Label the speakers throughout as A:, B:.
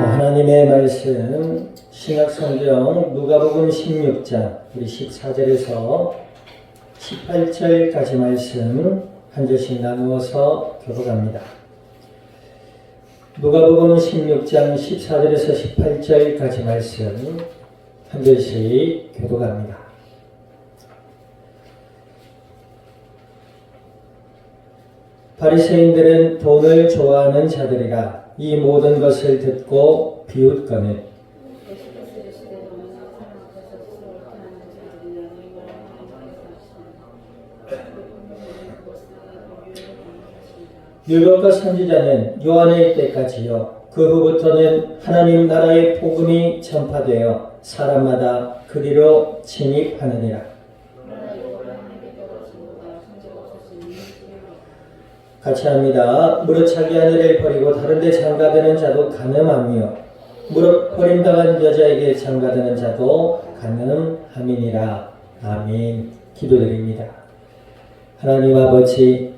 A: 하나님의 말씀 신약성경 누가복음 16장 우리 14절에서 18절까지 말씀 한 절씩 나누어서 교독합니다. 누가복음 16장 14절에서 18절까지 말씀 한 절씩 교독합니다. 바리새인들은 돈을 좋아하는 자들이라 이 모든 것을 듣고 비웃거늘 율법과 선지자는 요한의 때까지요 그 후부터는 하나님 나라의 복음이 전파되어 사람마다 그리로 진입하느니라. 같이 합니다. 무릇 자기 아내를 버리고 다른 데 장가드는 자도 간음하며 무릇 버림당한 여자에게 장가드는 자도 간음함이니라. 아멘. 기도드립니다. 하나님 아버지,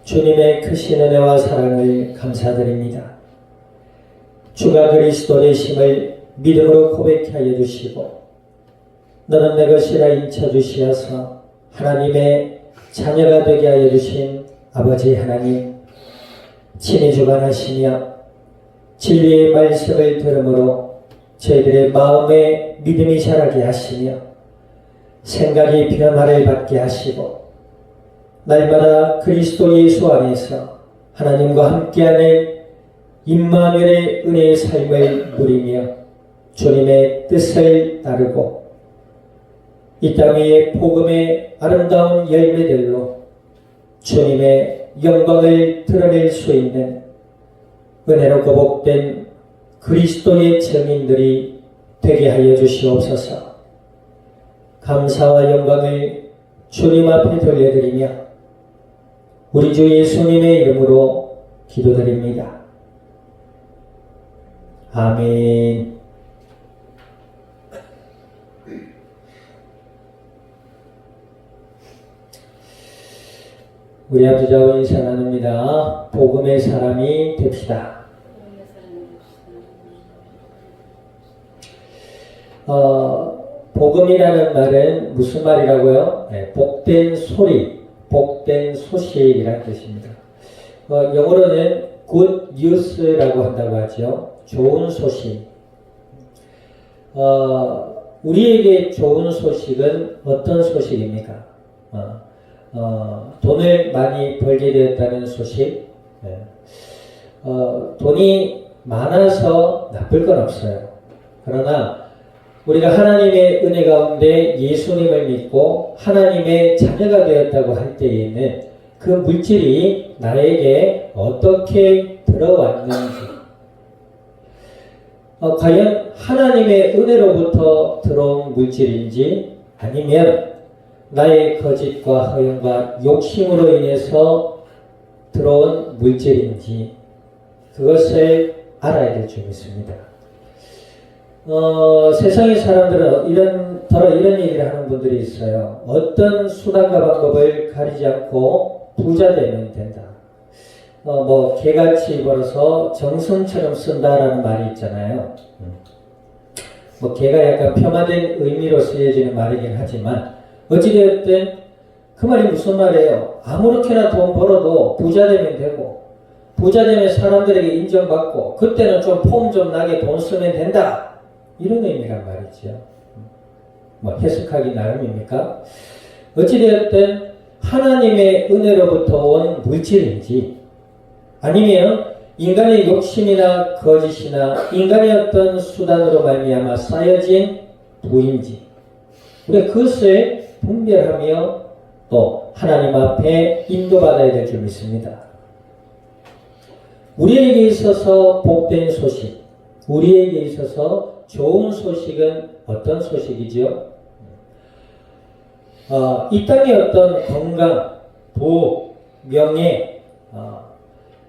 A: 주님의 크신 은혜와 사랑을 감사드립니다. 주가 그리스도 되심을 믿음으로 고백케 하여 주시고 너는 내 것이라 인쳐주시어서 하나님의 자녀가 되게 하여 주신 아버지 하나님, 친히 주관하시며 진리의 말씀을 들음으로 저희들의 마음에 믿음이 자라게 하시며 생각이 변화를 받게 하시고 날마다 그리스도 예수 안에서 하나님과 함께하는 임마누엘의 은혜의 삶을 누리며 주님의 뜻을 따르고 이 땅 위에 복음의 아름다운 열매들로 주님의 영광을 드러낼 수 있는 은혜로 거복된 그리스도의 증인들이 되게 하여 주시옵소서. 감사와 영광을 주님 앞에 돌려드리며 우리 주 예수님의 이름으로 기도드립니다. 아멘. 우리 아버지와 인사 나눕니다. 복음의 사람이 됩시다. 복음이라는 말은 무슨 말이라고요? 네, 복된 소리, 복된 소식이라는 뜻입니다. 영어로는 good news라고 한다고 하죠. 좋은 소식. 우리에게 좋은 소식은 어떤 소식입니까? 돈을 많이 벌게 되었다는 소식. 네. 돈이 많아서 나쁠 건 없어요. 그러나 우리가 하나님의 은혜 가운데 예수님을 믿고 하나님의 자녀가 되었다고 할 때에는 그 물질이 나에게 어떻게 들어왔는지, 과연 하나님의 은혜로부터 들어온 물질인지 아니면 나의 거짓과 허영과 욕심으로 인해서 들어온 물질인지 그것을 알아야 될 줄 믿습니다. 세상의 사람들은 이런 얘기를 하는 분들이 있어요. 어떤 수단과 방법을 가리지 않고 부자 되면 된다. 개같이 벌어서 정성처럼 쓴다라는 말이 있잖아요. 개가 약간 폄하된 의미로 쓰여지는 말이긴 하지만 어찌되었든 그 말이 무슨 말이에요? 아무렇게나 돈 벌어도 부자 되면 되고 부자 되면 사람들에게 인정받고 그때는 좀 폼 좀 나게 돈 쓰면 된다. 이런 의미란 말이죠. 해석하기 나름입니까? 어찌되었든 하나님의 은혜로부터 온 물질인지 아니면 인간의 욕심이나 거짓이나 인간의 어떤 수단으로 말미암아 쌓여진 부인지 우리가 그것을 분별하며 또 하나님 앞에 인도받아야 될 줄 믿습니다. 우리에게 있어서 복된 소식, 우리에게 있어서 좋은 소식은 어떤 소식이지요? 이 땅의 어떤 건강, 부, 명예,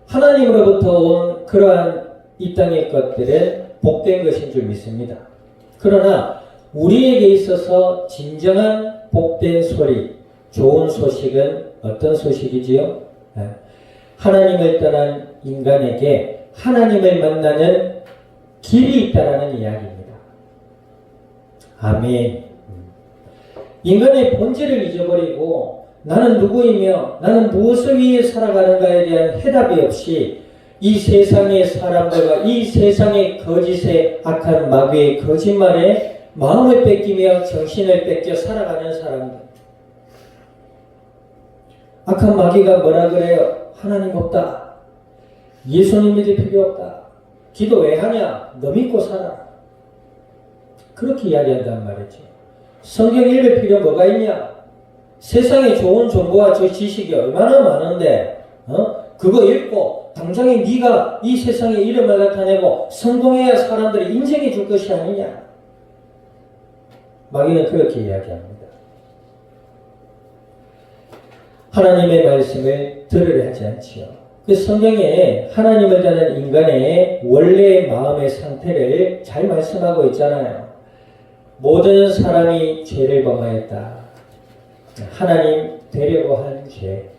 A: 하나님으로부터 온 그러한 이 땅의 것들은 복된 것인 줄 믿습니다. 그러나 우리에게 있어서 진정한 복된 소리, 좋은 소식은 어떤 소식이지요? 하나님을 떠난 인간에게 하나님을 만나는 길이 있다라는 이야기입니다. 아멘. 인간의 본질을 잊어버리고 나는 누구이며 나는 무엇을 위해 살아가는가에 대한 해답이 없이 이 세상의 사람들과 이 세상의 거짓의 악한 마귀의 거짓말에 마음을 뺏기며 정신을 뺏겨 살아가는 사람들. 악한 마귀가 뭐라 그래요? 하나님 없다. 예수님 믿을 필요 없다. 기도 왜 하냐? 너 믿고 살아. 그렇게 이야기한단 말이죠. 성경 읽을 필요 뭐가 있냐? 세상에 좋은 정보와 저 지식이 얼마나 많은데 그거 읽고 당장에 네가 이 세상의 이름을 나타내고 성공해야 사람들이 인정해 줄 것이 아니냐? 마귀는 그렇게 이야기합니다. 하나님의 말씀을 들으려 하지 않지요. 그 성경에 하나님을 따르는 인간의 원래의 마음의 상태를 잘 말씀하고 있잖아요. 모든 사람이 죄를 범하였다. 하나님 되려고 한 죄.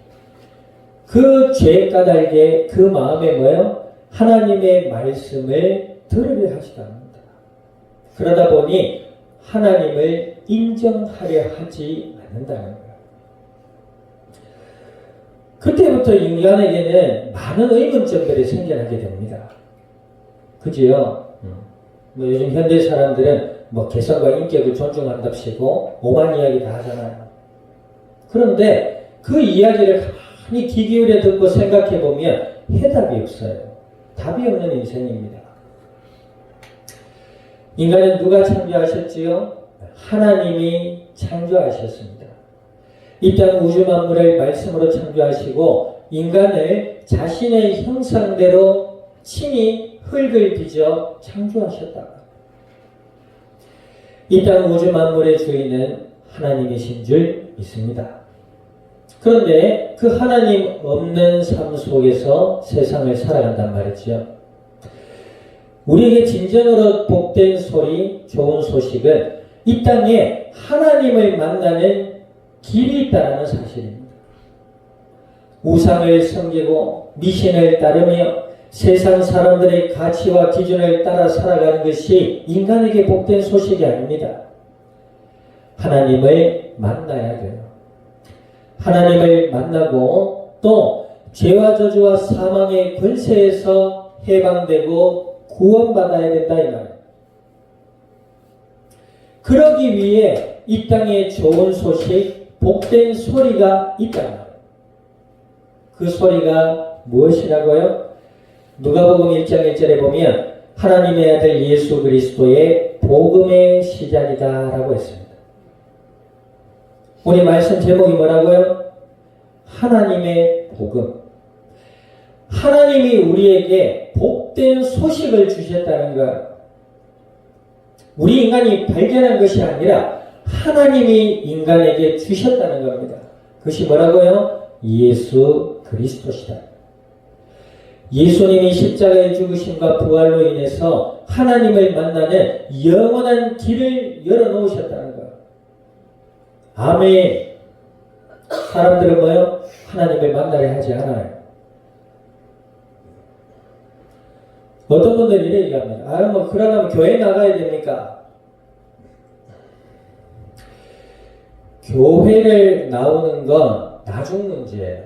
A: 그 죄 까닭에 그 마음에 뭐요? 하나님의 말씀을 들으려 하지도 않는다. 그러다 보니 하나님을 인정하려 하지 않는다는 거예요. 그때부터 인간에게는 많은 의문점들이 생겨나게 됩니다. 그지요? 뭐 요즘 현대 사람들은 뭐 개성과 인격을 존중한답시고 오만 이야기 다 하잖아요. 그런데 그 이야기를 가만히 귀 기울여 듣고 생각해 보면 해답이 없어요. 답이 없는 인생입니다. 인간은 누가 창조하셨지요? 하나님이 창조하셨습니다. 이 땅 우주 만물을 말씀으로 창조하시고 인간을 자신의 형상대로 친히 흙을 빚어 창조하셨다. 이 땅 우주 만물의 주인은 하나님이신 줄 믿습니다. 그런데 그 하나님 없는 삶 속에서 세상을 살아간단 말이죠. 우리에게 진정으로 복된 소리, 좋은 소식은 이 땅에 하나님을 만나는 길이 있다는 사실입니다. 우상을 섬기고 미신을 따르며 세상 사람들의 가치와 기준을 따라 살아가는 것이 인간에게 복된 소식이 아닙니다. 하나님을 만나야 돼요. 하나님을 만나고 또 죄와 저주와 사망의 권세에서 해방되고 구원받아야 된다 이 말이에요. 그러기 위해 이 땅에 좋은 소식, 복된 소리가 있다. 그 소리가 무엇이라고요? 누가복음 1장 1절에 보면 하나님의 아들 예수 그리스도의 복음의 시작이다 라고 했습니다. 우리 말씀 제목이 뭐라고요? 하나님의 복음. 하나님이 우리에게 복된 소식을 주셨다는 것. 우리 인간이 발견한 것이 아니라 하나님이 인간에게 주셨다는 겁니다. 그것이 뭐라고요? 예수 그리스도시다. 예수님이 십자가의 죽으심과 부활로 인해서 하나님을 만나는 영원한 길을 열어놓으셨다는 거예요. 아멘. 사람들은 뭐요? 하나님을 만나려 하지 않아요. 어떤 분들이 이래 얘기합니다. 뭐 그러려면 교회 나가야 됩니까? 교회를 나오는 건 나중 문제예요.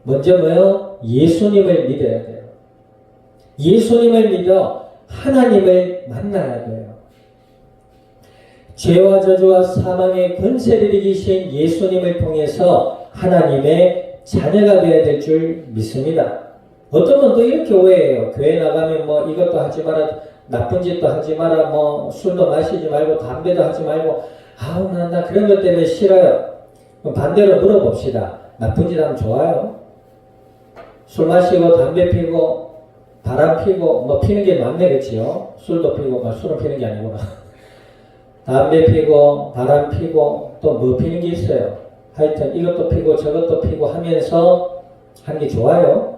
A: 먼저 뭐요? 예수님을 믿어야 돼요. 예수님을 믿어 하나님을 만나야 돼요. 죄와 저주와 사망의 권세를 이기신 예수님을 통해서 하나님의 자녀가 되어야 될 줄 믿습니다. 어떤 분도 이렇게 오해해요. 교회 나가면 뭐 이것도 하지 마라, 나쁜 짓도 하지 마라, 뭐 술도 마시지 말고 담배도 하지 말고 아우 나 그런 것 때문에 싫어요. 그럼 반대로 물어봅시다. 나쁜 짓 하면 좋아요? 술 마시고 담배 피고 바람 피고 뭐 피는 게 맞네 그치요? 술도 피고 술은 피는 게 아니구나. 담배 피고 바람 피고 또 뭐 피는 게 있어요. 하여튼 이것도 피고 저것도 피고 하면서 하는 게 좋아요?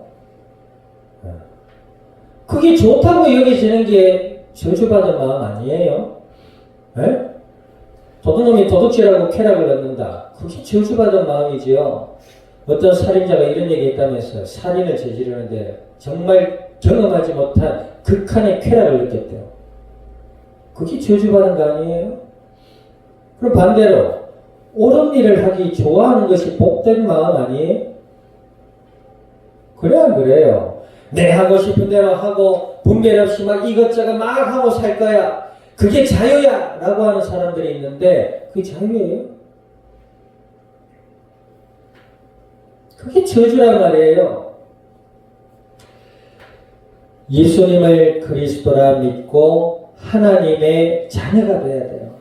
A: 그게 좋다고 여겨지는 게 저주받은 마음 아니에요? 에? 도둑놈이 도둑질하고 쾌락을 얻는다. 그게 저주받은 마음이지요. 어떤 살인자가 이런 얘기 했다면서요. 살인을 저지르는데 정말 경험하지 못한 극한의 쾌락을 느꼈대요. 그게 저주받은 거 아니에요? 그럼 반대로 옳은 일을 하기 좋아하는 것이 복된 마음 아니에요? 그래 안 그래요? 내 하고 싶은 대로 하고 분별 없이 막 이것저것 막 하고 살 거야. 그게 자유야! 라고 하는 사람들이 있는데 그게 자유예요? 그게 저주란 말이에요. 예수님을 그리스도라 믿고 하나님의 자녀가 되어야 돼요.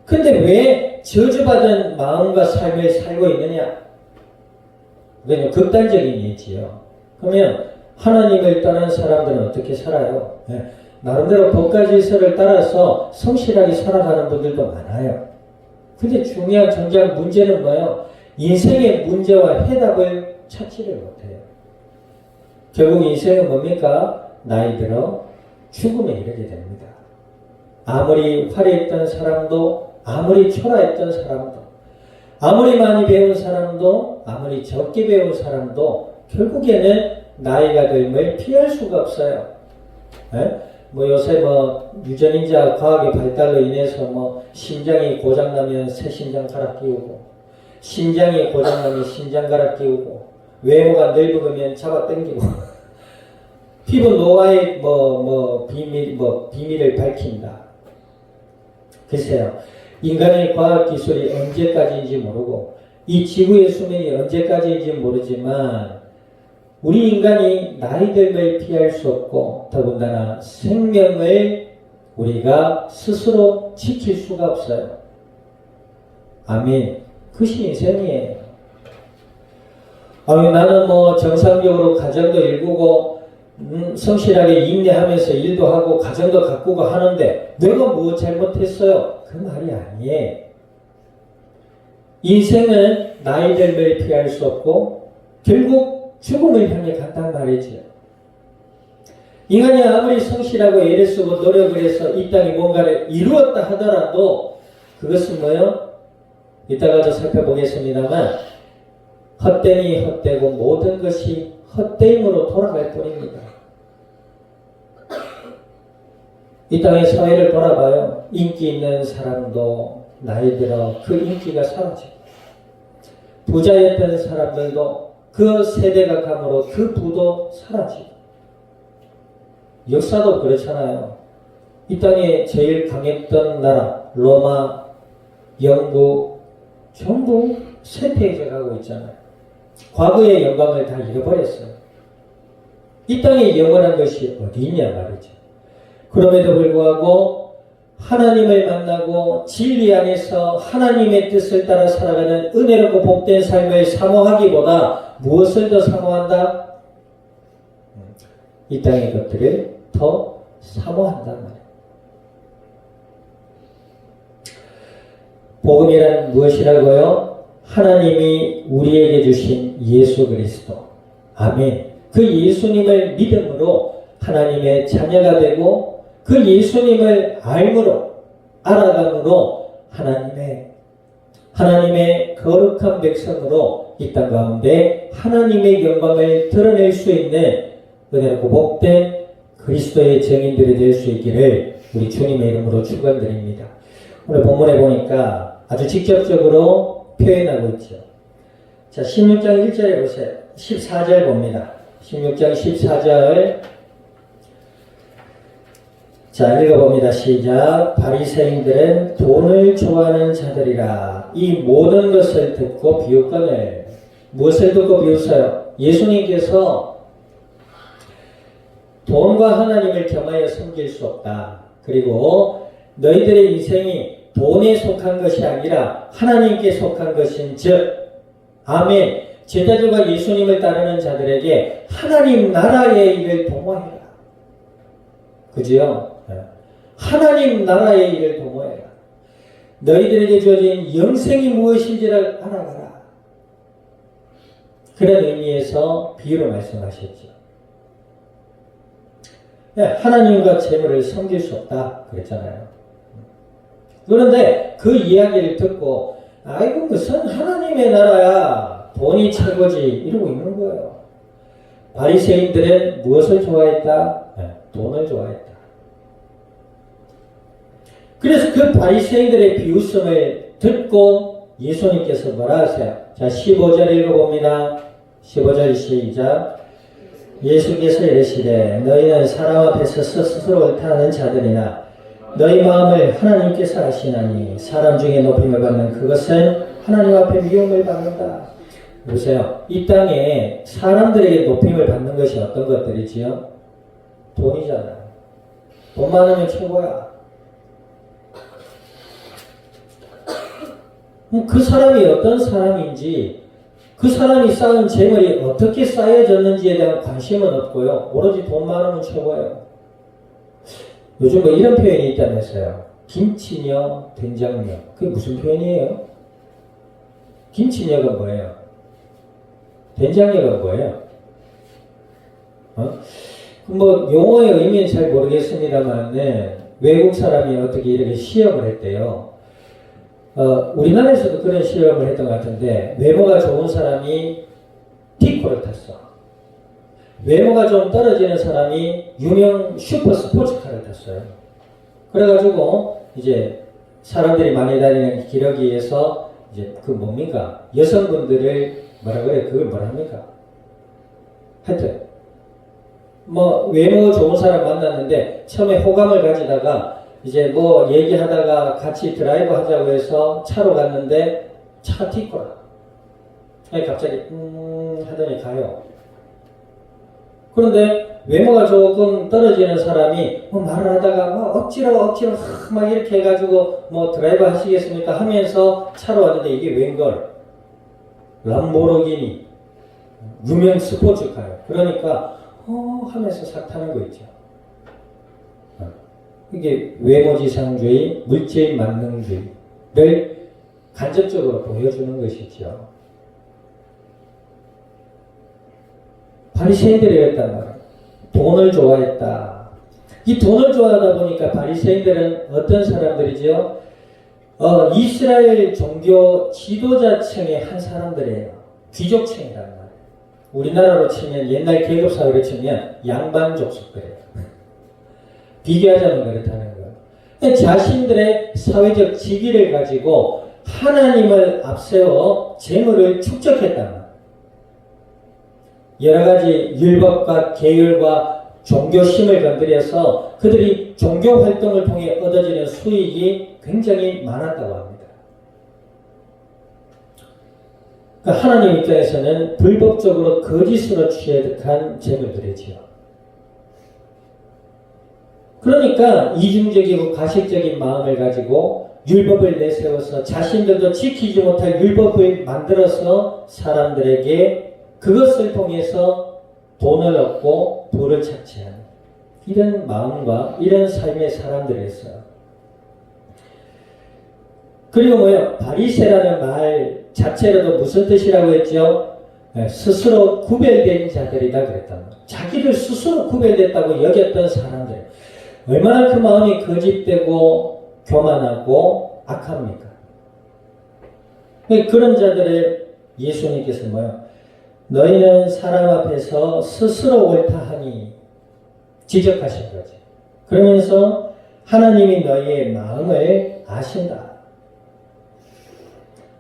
A: 근데 왜 저주받은 마음과 삶을 살고 있느냐? 그건 극단적인 예지요. 그러면 하나님을 떠난 사람들은 어떻게 살아요? 네. 나름대로 법과 질서를 따라서 성실하게 살아가는 분들도 많아요. 근데 중요한 정작 문제는 뭐예요? 인생의 문제와 해답을 찾지를 못해요. 결국 인생은 뭡니까? 나이 들어 죽음에 이르게 됩니다. 아무리 화려했던 사람도, 아무리 초라했던 사람도, 아무리 많이 배운 사람도, 아무리 적게 배운 사람도 결국에는 나이가 듦을 피할 수가 없어요. 네? 뭐 요새 유전인자 과학의 발달로 인해서 심장이 고장나면 새 심장 갈아 끼우고, 심장이 고장나면 심장 갈아 끼우고, 외모가 늙으면 잡아 당기고, 피부 노화의 비밀을 밝힌다. 글쎄요. 인간의 과학기술이 언제까지인지 모르고 이 지구의 수명이 언제까지인지 모르지만 우리 인간이 나이 듦을 피할 수 없고 더군다나 생명을 우리가 스스로 지킬 수가 없어요. 아멘. 그것이 인생이에요. 나는 정상적으로 가정도 일구고 성실하게 인내하면서 일도 하고 가정도 가꾸고 하는데 내가 뭐 잘못했어요? 그 말이 아니에요. 인생은 나이 듦을 피할 수 없고 결국 죽음을 향해 간단 말이죠. 인간이 아무리 성실하고 애를 쓰고 노력을 해서 이 땅에 뭔가를 이루었다 하더라도 그것은 뭐예요? 이따가도 살펴보겠습니다만 헛되니 헛되고 모든 것이 헛되임으로 돌아갈 뿐입니다. 이 땅의 사회를 돌아봐요. 인기 있는 사람도 나이 들어 그 인기가 사라지고 부자였던 사람들도 그 세대가 감으로 그 부도 사라지고 역사도 그렇잖아요. 이 땅에 제일 강했던 나라 로마, 영국 전부 쇠퇴해 가고 있잖아요. 과거의 영광을 다 잃어버렸어요. 이 땅에 영원한 것이 어디 있냐 말이죠. 그럼에도 불구하고 하나님을 만나고 진리 안에서 하나님의 뜻을 따라 살아가는 은혜롭고 복된 삶을 사모하기보다 무엇을 더 사모한다? 이 땅의 것들을 더 사모한단 말이에요. 복음이란 무엇이라고요? 하나님이 우리에게 주신 예수 그리스도. 아멘. 그 예수님을 믿음으로 하나님의 자녀가 되고 그 예수님을 알므로 알아감으로 하나님의 거룩한 백성으로 이 땅 가운데 하나님의 영광을 드러낼 수 있는 은혜롭고 복된 그리스도의 증인들이 될 수 있기를 우리 주님의 이름으로 축원드립니다. 오늘 본문에 보니까 아주 직접적으로 표현하고 있죠. 자, 16장 1절에 보세요. 14절 봅니다. 16장 14절. 자, 읽어봅니다. 시작. 바리새인들은 돈을 좋아하는 자들이라. 이 모든 것을 듣고 비웃거늘. 무엇을 듣고 비웃어요? 예수님께서 돈과 하나님을 겸하여 섬길 수 없다. 그리고 너희들의 인생이 돈에 속한 것이 아니라 하나님께 속한 것인 즉, 아멘. 제자들과 예수님을 따르는 자들에게 하나님 나라의 일을 도모해라. 그죠? 하나님 나라의 일을 도모해라. 너희들에게 주어진 영생이 무엇인지를 알아가라. 그런 의미에서 비유로 말씀하셨죠. 하나님과 재물을 섬길 수 없다 그랬잖아요. 그런데 그 이야기를 듣고 아이고 무슨 하나님의 나라야, 돈이 최고지 이러고 있는 거예요. 바리새인들은 무엇을 좋아했다? 돈을 좋아했다. 그래서 그 바리새인들의 비웃음을 듣고 예수님께서 뭐라 하세요? 자, 15절 읽어봅니다. 15절 시작. 예수께서 이르시되 너희는 사람 앞에서 스스로 옳다하는 자들이나 너희 마음을 하나님께서 아시나니 사람 중에 높임을 받는 그것은 하나님 앞에 미움을 받는다. 보세요. 이 땅에 사람들에게 높임을 받는 것이 어떤 것들이지요? 돈이잖아요. 돈 많으면 최고야. 그 사람이 어떤 사람인지, 그 사람이 쌓은 재물이 어떻게 쌓여졌는지에 대한 관심은 없고요. 오로지 돈 많으면 최고예요. 요즘 뭐 이런 표현이 있다면서요. 김치녀, 된장녀. 그게 무슨 표현이에요? 김치녀가 뭐예요? 된장녀가 뭐예요? 뭐 용어의 의미는 잘 모르겠습니다만 외국 사람이 어떻게 이렇게 시험을 했대요. 우리나라에서도 그런 실험을 했던 것 같은데 외모가 좋은 사람이 티코를 탔어. 외모가 좀 떨어지는 사람이 유명 슈퍼 스포츠카를 탔어요. 그래가지고 이제 사람들이 많이 다니는 기러기에서 이제 그 뭡니까? 여성분들을 뭐라 그래? 그걸 뭐라 합니까? 하여튼 뭐 외모 좋은 사람 만났는데 처음에 호감을 가지다가 이제 뭐 얘기하다가 같이 드라이브 하자고 해서 차로 갔는데 차가 티코라. 갑자기 하더니 가요. 그런데 외모가 조금 떨어지는 사람이 뭐 말을 하다가 막 억지로 막 이렇게 해가지고 뭐 드라이브 하시겠습니까 하면서 차로 왔는데 이게 웬걸 람보르기니 유명 스포츠카요. 그러니까 하면서 싹 타는 거 있죠. 이게 외모지상주의, 물질 만능주의를 간접적으로 보여주는 것이죠. 바리새인들이었단 말이에요. 돈을 좋아했다. 이 돈을 좋아하다 보니까 바리새인들은 어떤 사람들이죠? 이스라엘 종교 지도자층의 한 사람들이에요. 귀족층이란 말이에요. 우리나라로 치면 옛날 계급사회로 치면 양반 족속들이에요. 비교하자면 그렇다는 거예요. 자신들의 사회적 지위를 가지고 하나님을 앞세워 재물을 축적했단 말이에요. 여러 가지 율법과 계율과 종교심을 건드려서 그들이 종교 활동을 통해 얻어지는 수익이 굉장히 많았다고 합니다. 그러니까 하나님 입장에서는 불법적으로 거짓으로 취득한 재물들이지요. 그러니까 이중적이고 가식적인 마음을 가지고 율법을 내세워서 자신들도 지키지 못할 율법을 만들어서 사람들에게 그것을 통해서 돈을 얻고 부를 착취하는 이런 마음과 이런 삶의 사람들이었어요. 그리고 뭐예요? 바리새라는 말 자체로도 무슨 뜻이라고 했죠? 스스로 구별된 자들이다 그랬단 말이에요. 자기를 스스로 구별됐다고 여겼던 사람들. 얼마나 그 마음이 거짓되고 교만하고 악합니까? 그런 자들을 예수님께서 뭐예요? 너희는 사람 앞에서 스스로 옳다 하니 지적하신 거지. 그러면서 하나님이 너희의 마음을 아신다.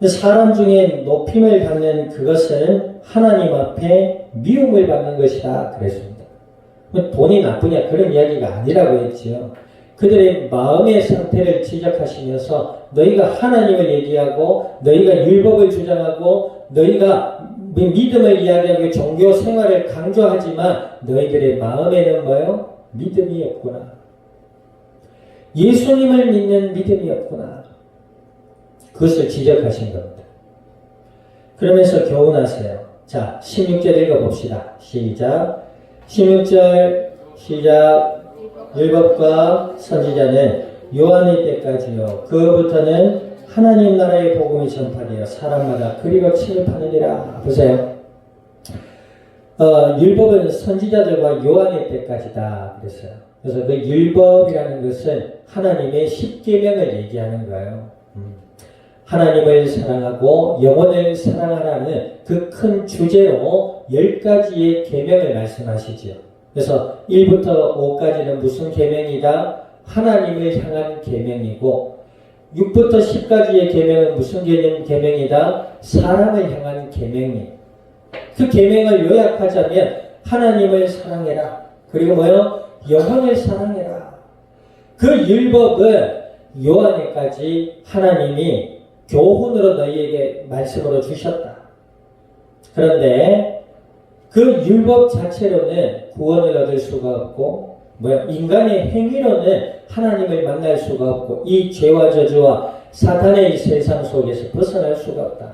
A: 사람 중에 높임을 받는 그것은 하나님 앞에 미움을 받는 것이다 그랬습니다. 돈이 나쁘냐 그런 이야기가 아니라고 했지요. 그들의 마음의 상태를 지적하시면서 너희가 하나님을 얘기하고 너희가 율법을 주장하고 너희가 믿음을 이야기하고 종교 생활을 강조하지만 너희들의 마음에는 뭐예요? 믿음이 없구나. 예수님을 믿는 믿음이 없구나. 그것을 지적하신 겁니다. 그러면서 교훈하세요. 자, 16절 읽어봅시다. 시작. 16절 시작. 율법과 선지자는 요한의 때까지요. 그부터는 하나님 나라의 복음이 전파되어 사람마다 그리로 침입하느니라. 보세요. 율법은 선지자들과 요한의 때까지다 그랬어요. 그래서 그 율법이라는 것은 하나님의 10계명을 얘기하는 거예요. 하나님을 사랑하고 영혼을 사랑하라는 그 큰 주제로 10가지의 계명을 말씀하시지요. 그래서 1부터 5까지는 무슨 계명이다? 하나님을 향한 계명이고 6부터 10까지의 계명은 무슨 계명이다? 사람을 향한 계명이. 그 계명을 요약하자면 하나님을 사랑해라. 그리고 뭐요? 영혼을 사랑해라. 그 율법은 요한에까지 하나님이 교훈으로 너희에게 말씀으로 주셨다. 그런데 그 율법 자체로는 구원을 얻을 수가 없고 인간의 행위로는 하나님을 만날 수가 없고 이 죄와 저주와 사탄의 이 세상 속에서 벗어날 수가 없다.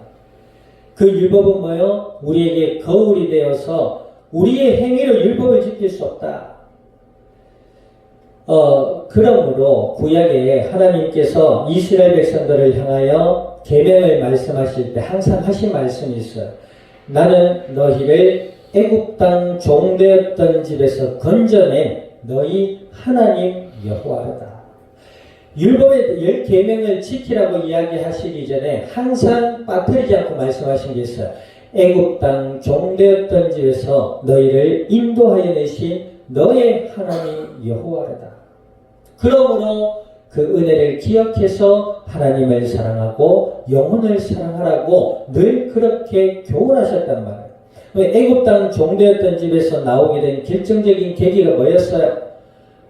A: 그 율법은 뭐요? 우리에게 거울이 되어서 우리의 행위로 율법을 지킬 수 없다. 그러므로 구약에 하나님께서 이스라엘 백성들을 향하여 계명을 말씀하실 때 항상 하신 말씀이 있어요. 나는 너희를 애굽 땅 종되었던 집에서 건져낸 너희 하나님 여호와로다. 율법의 10계명을 지키라고 이야기하시기 전에 항상 빠뜨리지 않고 말씀하신 게 있어요. 애굽 땅 종되었던 집에서 너희를 인도하여 내신 너의 하나님 여호와로다. 그러므로 그 은혜를 기억해서 하나님을 사랑하고 영혼을 사랑하라고 늘 그렇게 교훈하셨단 말이에요. 애굽 땅 종되었던 집에서 나오게 된 결정적인 계기가 뭐였어요?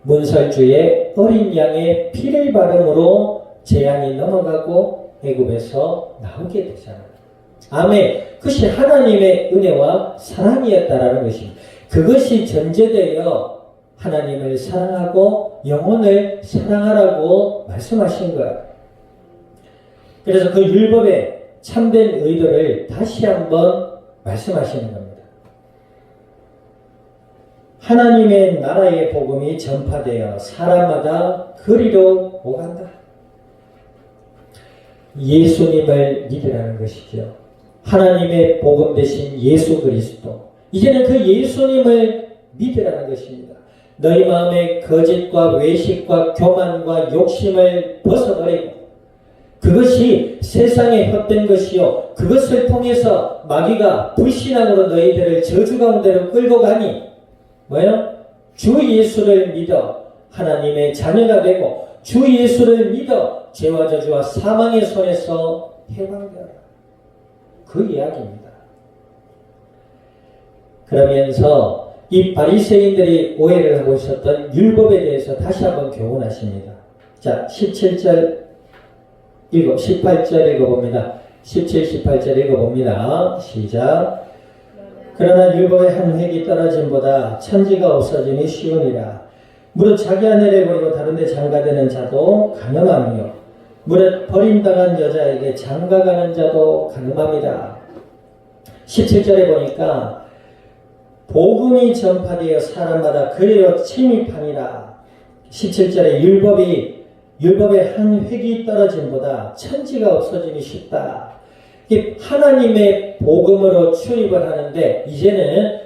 A: 문설주의 어린 양의 피를 바름으로 재앙이 넘어가고 애굽에서 나오게 되잖아요. 아멘. 그것이 하나님의 은혜와 사랑이었다라는 것입니다. 그것이 전제되어 하나님을 사랑하고 영혼을 사랑하라고 말씀하신 거예요. 그래서 그 율법의 참된 의도를 다시 한번 말씀하시는 겁니다. 하나님의 나라의 복음이 전파되어 사람마다 그리로 오간다. 예수님을 믿으라는 것이죠. 하나님의 복음 대신 예수 그리스도. 이제는 그 예수님을 믿으라는 것입니다. 너희 마음의 거짓과 외식과 교만과 욕심을 벗어버리고 그것이 세상에 헛된 것이요 그것을 통해서 마귀가 불신앙으로 너희들을 저주 가운데로 끌고 가니 뭐예요? 주 예수를 믿어 하나님의 자녀가 되고 주 예수를 믿어 죄와 저주와 사망의 손에서 해방되어라. 그 이야기입니다. 그러면서 이 바리새인들이 오해를 하고 있었던 율법에 대해서 다시 한번 교훈하십니다. 자, 18절 읽어봅니다. 17, 18절 읽어봅니다. 시작. 그러나 율법의 한 획이 떨어짐보다 천지가 없어짐이 쉬우니라. 무릇 자기 아내를 버리고 다른 데 장가되는 자도 가늠하며 무릇 버림당한 여자에게 장가가는 자도 가늠합니다. 17절에 보니까 복음이 전파되어 사람마다 그리로 침입하니라. 17절에 율법의 한 획이 떨어짐보다 천지가 없어짐이 쉽다. 하나님의 복음으로 출입을 하는데 이제는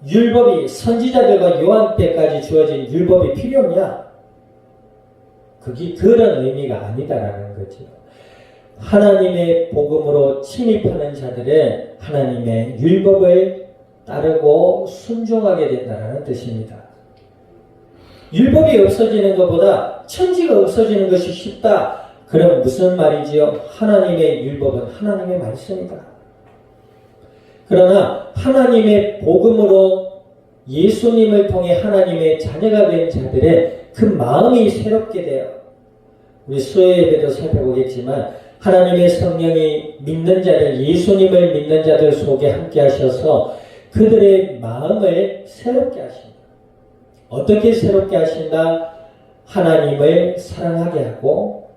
A: 율법이 선지자들과 요한 때까지 주어진 율법이 필요 없냐? 그게 그런 의미가 아니다라는 거죠. 하나님의 복음으로 침입하는 자들은 하나님의 율법을 따르고 순종하게 된다는 뜻입니다. 율법이 없어지는 것보다 천지가 없어지는 것이 쉽다. 그럼 무슨 말이지요? 하나님의 율법은 하나님의 말씀이다. 그러나 하나님의 복음으로 예수님을 통해 하나님의 자녀가 된 자들은 그 마음이 새롭게 돼요. 우리 수요 예배도 살펴보겠지만 하나님의 성령이 믿는 자들, 예수님을 믿는 자들 속에 함께 하셔서 그들의 마음을 새롭게 하신다. 어떻게 새롭게 하신다? 하나님을 사랑하게 하고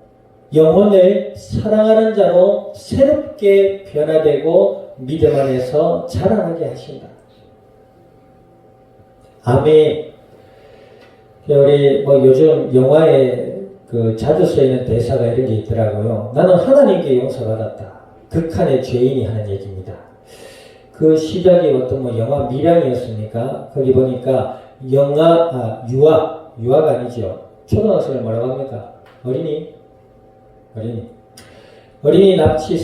A: 영혼을 사랑하는 자로 새롭게 변화되고 믿음 안에서 자라나게 하신다. 아멘. 우리 요즘 영화에 자주 쓰이는 대사가 이런 게 있더라고요. 나는 하나님께 용서받았다. 극한의 죄인이 하는 얘기입니다. 그 시작이 어떤 영화 밀양이었습니까? 거기 보니까 유아가 아니죠. 초등학생을 뭐라고 합니까? 어린이 납치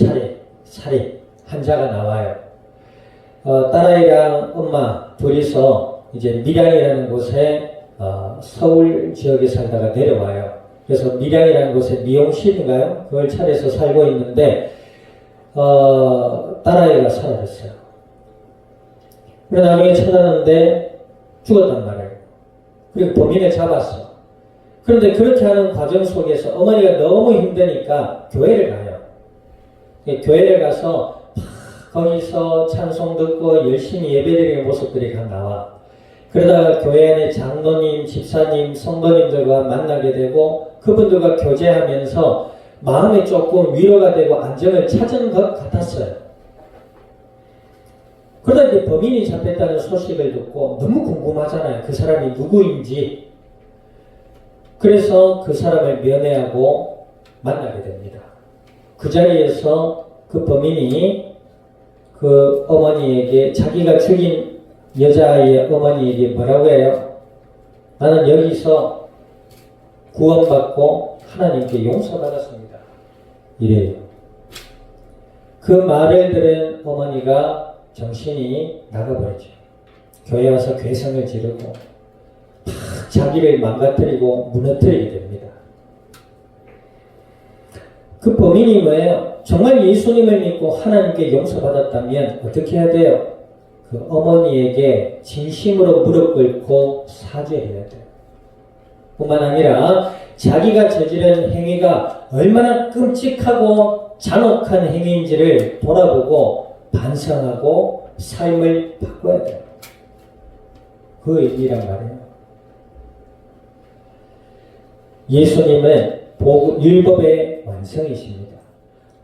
A: 살인 환자가 나와요. 딸아이랑 엄마 둘이서 이제 밀양이라는 곳에 서울 지역에 살다가 내려와요. 그래서 밀양이라는 곳에 미용실인가요? 그걸 차려서 살고 있는데 딸아이가 사라졌어요. 그래 나중에 찾았는데 죽었단 말이에요. 그리고 범인을 잡았어. 그런데 그렇게 하는 과정 속에서 어머니가 너무 힘드니까 교회를 가요. 교회를 가서 거기서 찬송 듣고 열심히 예배드리는 모습들이 나와. 그러다가 교회 안에 장로님, 집사님, 성도님들과 만나게 되고 그분들과 교제하면서 마음에 조금 위로가 되고 안정을 찾은 것 같았어요. 그러다 이제 범인이 잡혔다는 소식을 듣고 너무 궁금하잖아요. 그 사람이 누구인지. 그래서 그 사람을 면회하고 만나게 됩니다. 그 자리에서 그 범인이 그 어머니에게 자기가 죽인 여자아이의 어머니에게 뭐라고 해요? 나는 여기서 구원받고 하나님께 용서받았습니다. 이래요. 그 말을 들은 어머니가 정신이 나가버리죠. 교회 와서 괴성을 지르고 자기를 망가뜨리고 무너뜨리게 됩니다. 그 범인이 뭐예요? 정말 예수님을 믿고 하나님께 용서받았다면 어떻게 해야 돼요? 그 어머니에게 진심으로 무릎 꿇고 사죄해야 돼요. 뿐만 아니라 자기가 저지른 행위가 얼마나 끔찍하고 잔혹한 행위인지를 돌아보고 반성하고 삶을 바꿔야 돼요. 그 의미란 말이에요. 예수님은 율법의 완성이십니다.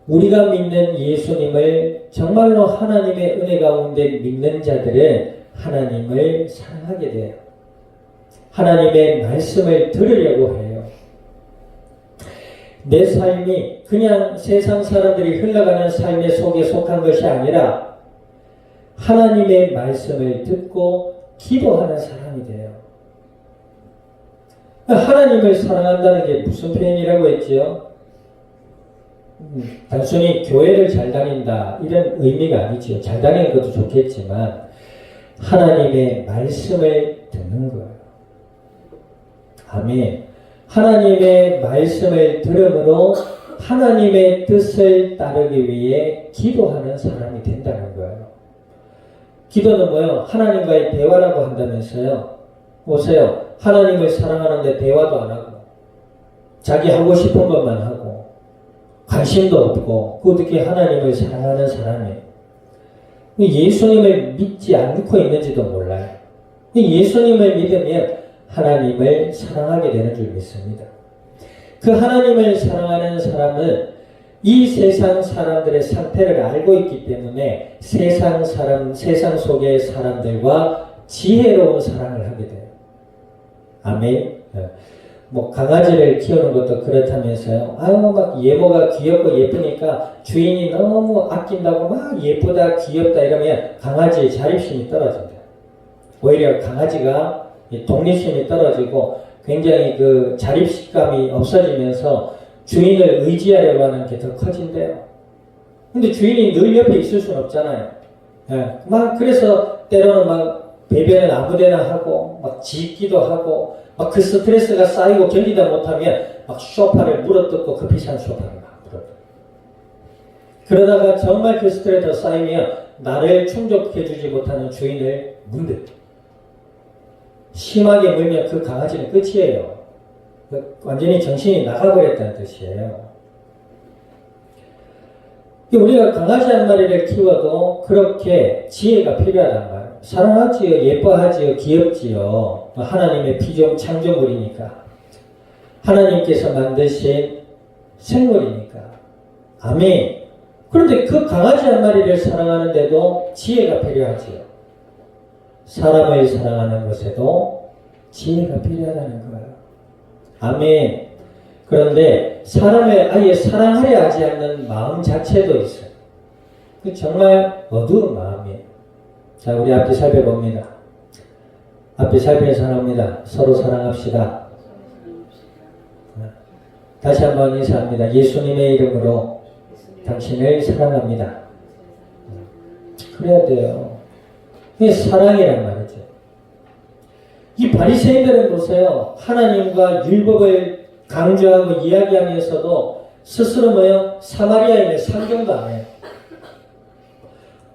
A: 우리가 믿는 예수님을 정말로 하나님의 은혜 가운데 믿는 자들은 하나님을 사랑하게 돼요. 하나님의 말씀을 들으려고 해요. 내 삶이 그냥 세상 사람들이 흘러가는 삶의 속에 속한 것이 아니라 하나님의 말씀을 듣고 기도하는 사람이 돼요. 하나님을 사랑한다는 게 무슨 표현이라고 했지요? 단순히 교회를 잘 다닌다 이런 의미가 아니지요. 잘 다니는 것도 좋겠지만 하나님의 말씀을 듣는 거예요. 아멘. 하나님의 말씀을 들음으로 하나님의 뜻을 따르기 위해 기도하는 사람이 된다는 거예요. 기도는 뭐예요? 하나님과의 대화라고 한다면서요. 보세요. 하나님을 사랑하는데 대화도 안 하고 자기 하고 싶은 것만 하고 관심도 없고 어떻게 하나님을 사랑하는 사람이에요. 예수님을 믿지 않고 있는지도 몰라요. 예수님을 믿으면 하나님을 사랑하게 되는 줄 믿습니다. 그 하나님을 사랑하는 사람은 이 세상 사람들의 상태를 알고 있기 때문에 세상 속의 사람들과 지혜로운 사랑을 하게 돼요. 아멘. 강아지를 키우는 것도 그렇다면서요. 막 예모가 귀엽고 예쁘니까 주인이 너무 아낀다고 막 예쁘다, 귀엽다 이러면 강아지의 자립심이 떨어진다. 오히려 강아지가 독립심이 떨어지고 굉장히 그 자립감이 없어지면서 주인을 의지하려고 하는 게 더 커진대요. 근데 주인이 늘 옆에 있을 수는 없잖아요. 그래서 때로는 막 배변을 아무데나 하고 막 짖기도 하고 막 그 스트레스가 쌓이고 견디다 못하면 막 소파를 물어뜯고 그 비싼 소파를 막 물어뜯고 그러다가 정말 그 스트레스가 쌓이면 나를 충족해주지 못하는 주인을 물대 심하게 물면 그 강아지는 끝이에요. 완전히 정신이 나가버렸다는 뜻이에요. 우리가 강아지 한 마리를 키워도 그렇게 지혜가 필요하단 말이에요. 사랑하지요, 예뻐하지요, 귀엽지요. 하나님의 피조 창조물이니까. 하나님께서 만드신 생물이니까. 아멘. 그런데 그 강아지 한 마리를 사랑하는데도 지혜가 필요하지요. 사람을 사랑하는 것에도 지혜가 필요하다는 거예요. 아멘. 그런데 사람을 아예 사랑하려 하지 않는 마음 자체도 있어요. 그 정말 어두운 마음이에요. 자, 우리 앞뒤 살펴봅니다. 앞뒤 살펴서 나옵니다. 서로 사랑합시다. 다시 한번 인사합니다. 예수님의 이름으로 당신을 사랑합니다. 그래야 돼요. 이게 사랑이란 말이죠. 이 바리새인들은 보세요. 하나님과 율법을 강조하고 이야기하면서도 스스로 뭐요? 사마리아인의 상종도 안 해요.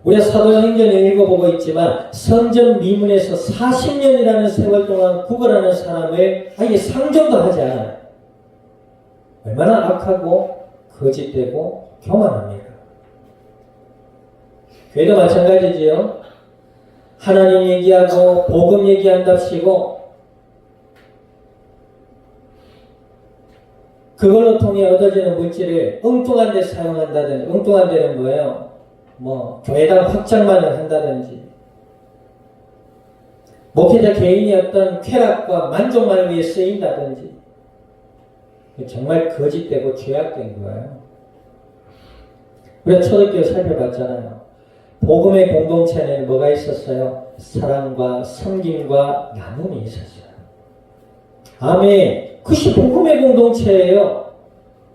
A: 우리가 사도행전을 읽어보고 있지만 성전 미문에서 40년이라는 세월 동안 구걸하는 사람을 아예 상종도 하지 않아요. 얼마나 악하고 거짓되고 교만합니까? 교회도 마찬가지지요. 하나님 얘기하고 복음 얘기한답시고 그걸로 통해 얻어지는 물질을 엉뚱한 데 사용한다든지, 엉뚱한 데는 뭐예요? 교회당 확장만을 한다든지, 목회자 개인이 어떤 쾌락과 만족만을 위해 쓰인다든지, 정말 거짓되고 죄악된 거예요. 우리가 초대교회 살펴봤잖아요. 복음의 공동체는 뭐가 있었어요? 사랑과 섬김과 나눔이 있었어요. 아멘. 그것이 복음의 공동체예요.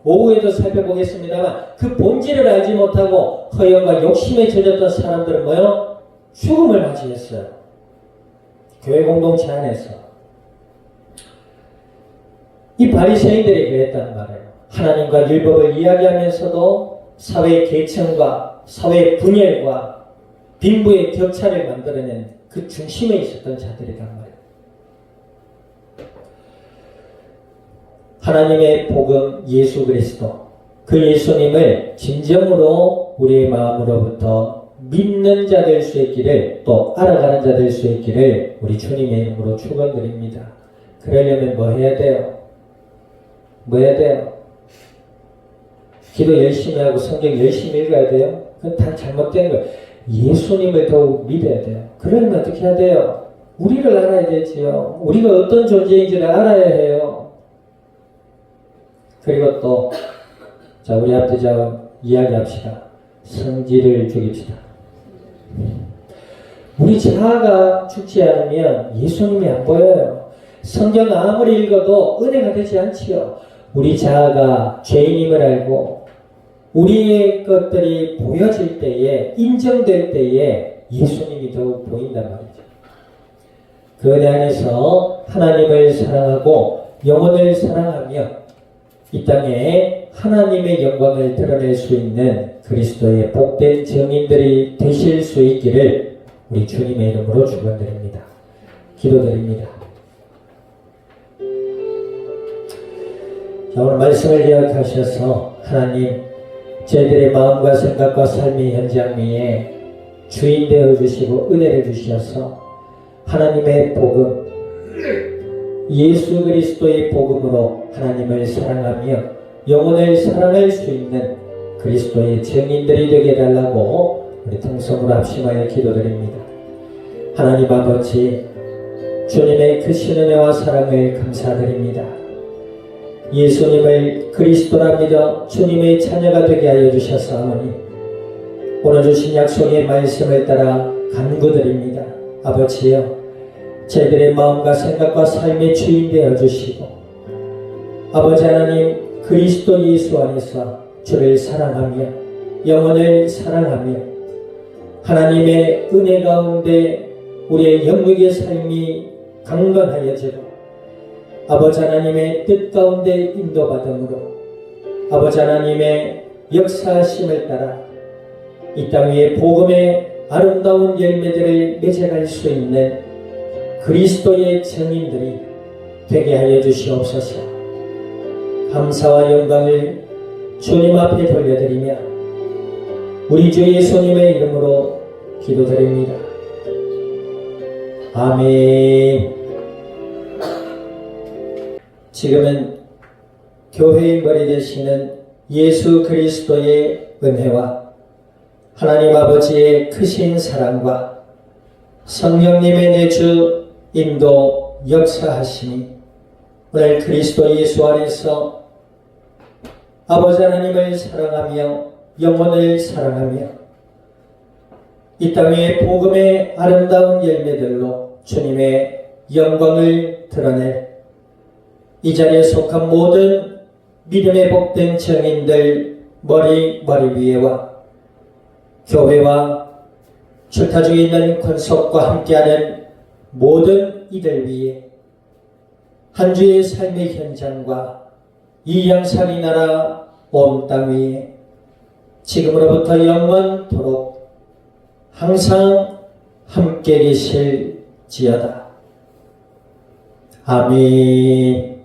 A: 오후에도 살펴보겠습니다만 그 본질을 알지 못하고 허영과 욕심에 젖었던 사람들은 뭐요? 죽음을 맞이했어요. 교회 공동체 안에서. 이 바리새인들이 그랬단 말이에요. 하나님과 율법을 이야기하면서도 사회의 계층과 사회의 분열과 빈부의 격차를 만들어낸 그 중심에 있었던 자들이란 말이에요. 하나님의 복음 예수 그리스도, 그 예수님을 진정으로 우리의 마음으로부터 믿는 자 될 수 있기를, 또 알아가는 자 될 수 있기를 우리 주님의 이름으로 축원드립니다. 그러려면 뭐 해야 돼요? 뭐 해야 돼요? 기도 열심히 하고 성경 열심히 읽어야 돼요? 그건 다 잘못된 거예요. 예수님을 더욱 믿어야 돼요. 그러려면 어떻게 해야 돼요? 우리를 알아야 되지요. 우리가 어떤 존재인지를 알아야 해요. 그리고 또, 자, 우리 앞에 이야기합시다. 성질을 죽입시다. 우리 자아가 죽지 않으면 예수님이 안 보여요. 성경 아무리 읽어도 은혜가 되지 않지요. 우리 자아가 죄인임을 알고 우리의 것들이 보여질 때에, 인정될 때에 예수님이 더욱 보인단 말이죠. 그 은혜 안에서 하나님을 사랑하고 영혼을 사랑하며 이 땅에 하나님의 영광을 드러낼 수 있는 그리스도의 복된 증인들이 되실 수 있기를 우리 주님의 이름으로 축원드립니다. 기도드립니다. 자, 오늘 말씀을 기억하셔서 하나님, 저희들의 마음과 생각과 삶의 현장 위에 주인 되어주시고 은혜를 주셔서 하나님의 복음, 예수 그리스도의 복음으로 하나님을 사랑하며 영혼을 사랑할 수 있는 그리스도의 증인들이 되게 해달라고 우리 통성으로 합심하여 기도드립니다. 하나님 아버지, 주님의 크신 은혜와 사랑을 감사드립니다. 예수님을 그리스도라 믿어 주님의 자녀가 되게 하여 주셨사오니 오늘 주신 약속의 말씀을 따라 간구드립니다. 아버지여, 저희들의 마음과 생각과 삶의 주인 되어 주시고 아버지 하나님, 그리스도 예수 안에서 주를 사랑하며 영혼을 사랑하며 하나님의 은혜 가운데 우리의 영육의 삶이 강건하여지고 아버지 하나님의 뜻 가운데 인도받음으로 아버지 하나님의 역사하심을 따라 이 땅 위에 복음의 아름다운 열매들을 맺어갈 수 있는 그리스도의 증인들이 되게 하여 주시옵소서. 감사와 영광을 주님 앞에 돌려드리며 우리 주 예수님의 이름으로 기도드립니다. 아멘. 지금은 교회의 머리 되시는 예수 그리스도의 은혜와 하나님 아버지의 크신 사랑과 성령님의 내주 인도 역사하시니 오늘 그리스도 예수 안에서 아버지 하나님을 사랑하며 영혼을 사랑하며 이 땅의 복음의 아름다운 열매들로 주님의 영광을 드러낼 이 자리에 속한 모든 믿음의 복된 증인들 머리 위에와 교회와 출타 중에 있는 권속과 함께하는 모든 이들 위해 한 주의 삶의 현장과 이 양산이 나라 온 땅 위에 지금으로부터 영원토록 항상 함께 계실지어다. 아멘.